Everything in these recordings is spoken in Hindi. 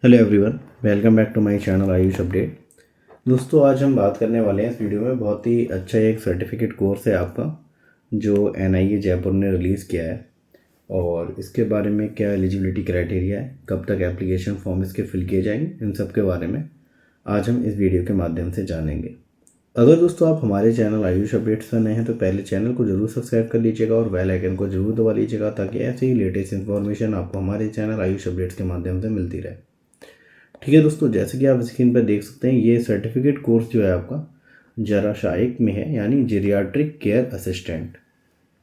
Hello everyone, welcome back to my channel Ayush update. दोस्तों, आज हम बात करने वाले हैं इस वीडियो में बहुत ही अच्छा एक सर्टिफिकेट कोर्स है आपका जो एनआईए जयपुर ने रिलीज़ किया है। और इसके बारे में क्या एलिजिबिलिटी क्राइटेरिया है, कब तक एप्लीकेशन फॉर्म इसके फिल किए जाएंगे, इन सब के बारे में आज हम इस वीडियो के माध्यम से जानेंगे। अगर दोस्तों आप हमारे चैनल आयुष अपडेट्स पर नए हैं तो पहले चैनल को जरूर सब्सक्राइब कर लीजिएगा और बेल आइकन को जरूर दबा लीजिएगा ताकि ऐसे ही लेटेस्ट इन्फॉर्मेशन आपको हमारे चैनल आयुष अपडेट्स के माध्यम से मिलती रहे। ठीक है दोस्तों, जैसे कि आप स्क्रीन पर देख सकते हैं, ये सर्टिफिकेट कोर्स जो है आपका जराशाइक में है, यानी जीरियाट्रिक केयर असिस्टेंट।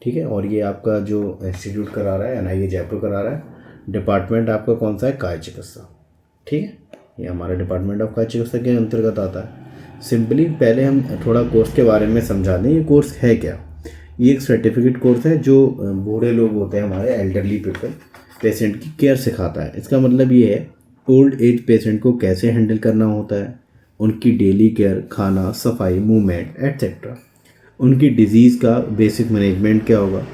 ठीक है, और ये आपका जो इंस्टीट्यूट करा रहा है एनआईए जयपुर करा रहा है। डिपार्टमेंट आपका कौन सा है? काय चिकित्सा। ठीक है, ये हमारा डिपार्टमेंट ऑफ काय चिकित्सा के अंतर्गत आता है। सिंपली पहले हम थोड़ा कोर्स के बारे में समझा दें। ये कोर्स है क्या? ये एक सर्टिफिकेट कोर्स है जो बूढ़े लोग होते हैं, हमारे एल्डरली पीपल, पेशेंट की केयर सिखाता है। इसका मतलब ये है ओल्ड एज पेशेंट को कैसे हैंडल करना होता है, उनकी डेली केयर, खाना, सफाई, मूवमेंट एट्सेट्रा, उनकी डिजीज़ का बेसिक मैनेजमेंट क्या होगा,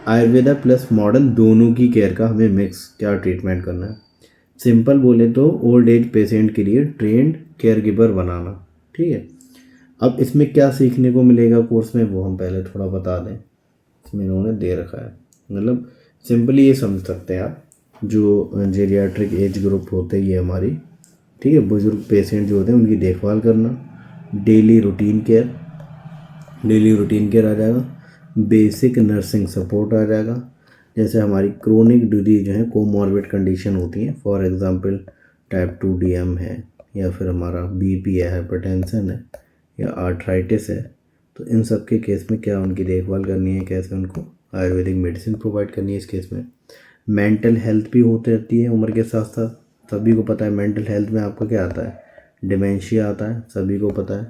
आयुर्वेदा प्लस मॉडर्न दोनों की केयर का हमें मिक्स क्या ट्रीटमेंट करना है। सिंपल बोले तो ओल्ड एज पेशेंट के लिए ट्रेंड केयर गिवर बनाना। ठीक है, अब इसमें क्या सीखने को मिलेगा कोर्स में, वो हम पहले थोड़ा बता दें। इसमें इन्होंने दे रखा है, मतलब सिंपली ये समझ सकते हैं आप, जो जेरियाट्रिक एज ग्रुप होते हैं ये हमारी, ठीक है, बुजुर्ग पेशेंट जो होते हैं उनकी देखभाल करना, डेली रूटीन केयर आ जाएगा, बेसिक नर्सिंग सपोर्ट आ जाएगा। जैसे हमारी क्रोनिक डिजीज जो है, कोमॉर्बिड कंडीशन होती हैं, फॉर एग्जांपल टाइप 2 DM है, या फिर हमारा BP है, हाइपरटेंशन है, या आर्थराइटिस है, तो इन सब के केस में क्या उनकी देखभाल करनी है, कैसे उनको आयुर्वेदिक मेडिसिन प्रोवाइड करनी है। इस केस में मेंटल हेल्थ भी होती रहती है उम्र के साथ साथ। सभी को पता है मेंटल हेल्थ में आपका क्या आता है, डिमेंशिया आता है, सभी को पता है,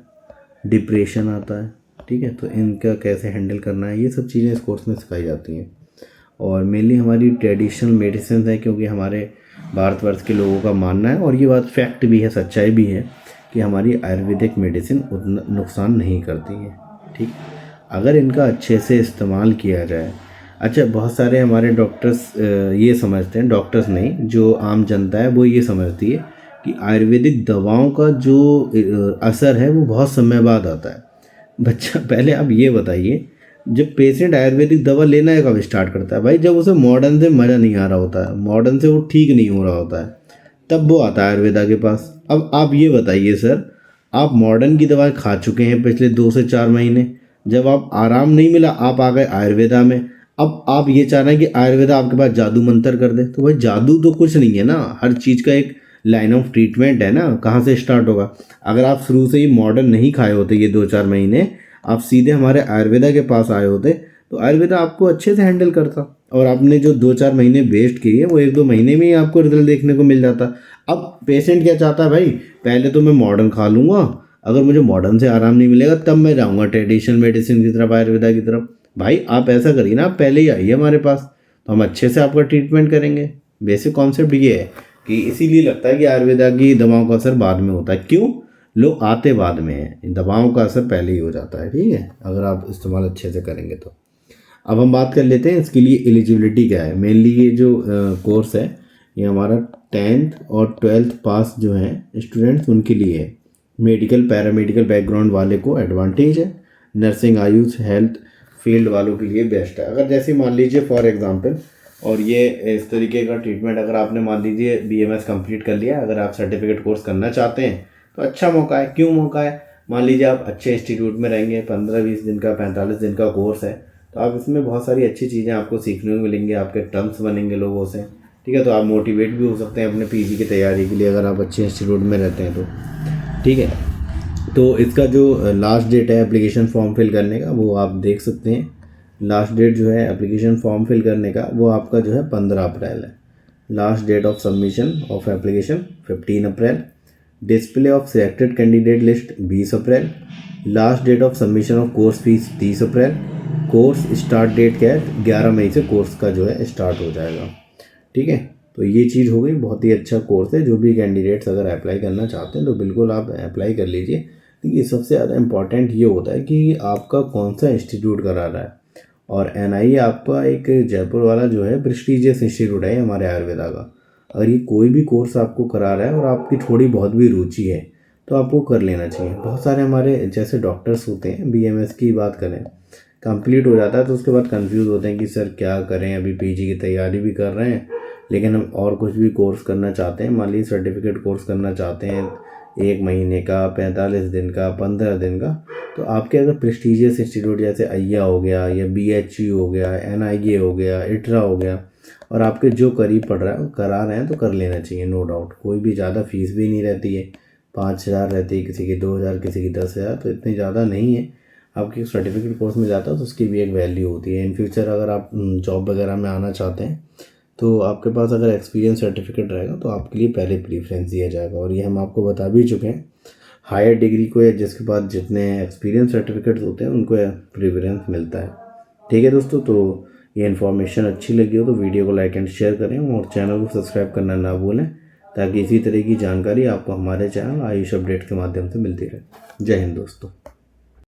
डिप्रेशन आता है। ठीक है, तो इनका कैसे हैंडल करना है, ये सब चीज़ें इस कोर्स में सिखाई जाती हैं। और मेनली हमारी ट्रेडिशनल मेडिसिन है, क्योंकि हमारे भारतवर्ष के लोगों का मानना है, और ये बात फैक्ट भी है, सच्चाई भी है, कि हमारी आयुर्वेदिक मेडिसिन उतना नुकसान नहीं करती है। ठीक, अगर इनका अच्छे से इस्तेमाल किया जाए। अच्छा, बहुत सारे हमारे डॉक्टर्स ये समझते हैं, डॉक्टर्स नहीं, जो आम जनता है वो ये समझती है कि आयुर्वेदिक दवाओं का जो असर है वो बहुत समय बाद आता है। बच्चा, पहले आप ये बताइए, जब पेशेंट आयुर्वेदिक दवा लेना है कब स्टार्ट करता है? भाई जब उसे मॉडर्न से मज़ा नहीं आ रहा होता है, मॉडर्न से वो ठीक नहीं हो रहा होता है, तब वो आता है आयुर्वेदा के पास। अब आप ये बताइए सर, आप मॉडर्न की दवाएं खा चुके हैं पिछले 2 से 4 महीने, जब आप आराम नहीं मिला आप आ गए आयुर्वेदा में। अब आप ये चाह रहे हैं कि आयुर्वेदा आपके पास जादू मंतर कर दे, तो भाई जादू तो कुछ नहीं है ना, हर चीज़ का एक लाइन ऑफ ट्रीटमेंट है ना, कहाँ से स्टार्ट होगा। अगर आप शुरू से ही मॉडर्न नहीं खाए होते ये 2-4 महीने, आप सीधे हमारे आयुर्वेदा के पास आए होते, तो आयुर्वेदा आपको अच्छे से हैंडल करता, और आपने जो 2-4 महीने वेस्ट किए वो 1-2 महीने में ही आपको रिजल्ट देखने को मिल जाता। अब पेशेंट क्या चाहता है भाई, पहले तो मैं मॉडर्न खा लूँगा, अगर मुझे मॉडर्न से आराम नहीं मिलेगा तब मैं जाऊँगा ट्रेडिशनल मेडिसिन की तरफ, आयुर्वेदा की तरफ। भाई आप ऐसा करिए ना, आप पहले ही आइए हमारे पास, तो हम अच्छे से आपका ट्रीटमेंट करेंगे। बेसिक कॉन्सेप्ट ये है कि इसीलिए लगता है कि आयुर्वेदा की दवाओं का असर बाद में होता है। क्यों? लोग आते बाद में हैं, दवाओं का असर पहले ही हो जाता है। ठीक है, अगर आप इस्तेमाल अच्छे से करेंगे तो। अब हम बात कर लेते हैं इसके लिए एलिजिबिलिटी क्या है। मेनली ये जो कोर्स है ये हमारा 10th और 12th पास जो हैं स्टूडेंट्स उनके लिए है। मेडिकल पैरामेडिकल बैकग्राउंड वाले को एडवांटेज है, नर्सिंग आयुष हेल्थ फील्ड वालों के लिए बेस्ट है। अगर जैसे मान लीजिए फॉर एग्जांपल, और ये इस तरीके का ट्रीटमेंट अगर आपने मान लीजिए BMS कंप्लीट कर लिया, अगर आप सर्टिफिकेट कोर्स करना चाहते हैं तो अच्छा मौका है। क्यों मौका है? मान लीजिए आप अच्छे इंस्टीट्यूट में रहेंगे, 15-20 दिन का 45 दिन का कोर्स है, तो आप इसमें बहुत सारी अच्छी चीज़ें आपको सीखने को मिलेंगी, आपके टर्म्स बनेंगे लोगों से। ठीक है, तो आप मोटिवेट भी हो सकते हैं अपने PG की तैयारी के लिए, अगर आप अच्छे इंस्टीट्यूट में रहते हैं तो। ठीक है, तो इसका जो लास्ट डेट है एप्लीकेशन फॉर्म फिल करने का वो आप देख सकते हैं। लास्ट डेट जो है एप्लीकेशन फॉर्म फिल करने का वो आपका जो है 15 अप्रैल है। Last date of submission of application 15 April. Display of selected candidate list 20 April. Last date of submission of course fees 30 April. Course start date क्या है? 11 मई से कोर्स का जो है स्टार्ट हो जाएगा। ठीक है, तो ये चीज़ हो गई। बहुत ही अच्छा कोर्स है, जो भी कैंडिडेट्स अगर अप्लाई करना चाहते हैं तो बिल्कुल आप अप्लाई कर लीजिए। देखिए, सबसे ज़्यादा इम्पॉर्टेंट ये होता है कि आपका कौन सा इंस्टीट्यूट करा रहा है, और NIE आपका एक जयपुर वाला जो है प्रेस्टीजियस इंस्टीट्यूट है हमारे आयुर्वेदा का। अगर ये कोई भी कोर्स आपको करा रहा है और आपकी थोड़ी बहुत भी रुचि है तो आपको कर लेना चाहिए। बहुत सारे हमारे जैसे डॉक्टर्स होते हैं, बीएमएस की बात करें, कंप्लीट हो जाता है तो उसके बाद कंफ्यूज होते हैं कि सर क्या करें, अभी पीजी की तैयारी भी कर रहे हैं लेकिन हम और कुछ भी कोर्स करना चाहते हैं, मान लीजिए सर्टिफिकेट कोर्स करना चाहते हैं 1 महीने का, 45 दिन का, 15 दिन का, तो आपके अगर प्रेस्टिजियस इंस्टीट्यूट जैसे अय्या हो गया या बीएचयू हो गया, एनआईए हो गया, इट्रा हो गया, और आपके जो करीब पड़ रहा है वो करा रहे हैं तो कर लेना चाहिए, नो डाउट। कोई भी ज़्यादा फीस भी नहीं रहती है, 5,000 रहती है, किसी की 2,000, किसी की 10,000, तो इतनी ज़्यादा नहीं है। आपकी सर्टिफिकेट कोर्स में जाता है तो उसकी भी एक वैल्यू होती है। इन फ्यूचर अगर आप जॉब वगैरह में आना चाहते हैं तो आपके पास अगर एक्सपीरियंस सर्टिफिकेट रहेगा तो आपके लिए पहले प्रीफ्रेंस दिया जाएगा। और ये हम आपको बता भी चुके हैं, हायर डिग्री को या जिसके पास जितने एक्सपीरियंस सर्टिफिकेट्स होते हैं उनको प्रीफरेंस मिलता है। ठीक है दोस्तों, तो ये इन्फॉर्मेशन अच्छी लगी हो तो वीडियो को लाइक एंड शेयर करें और चैनल को सब्सक्राइब करना ना भूलें, ताकि इसी तरह की जानकारी आपको हमारे चैनल आयुष अपडेट के माध्यम से मिलती रहे। जय हिंद दोस्तों।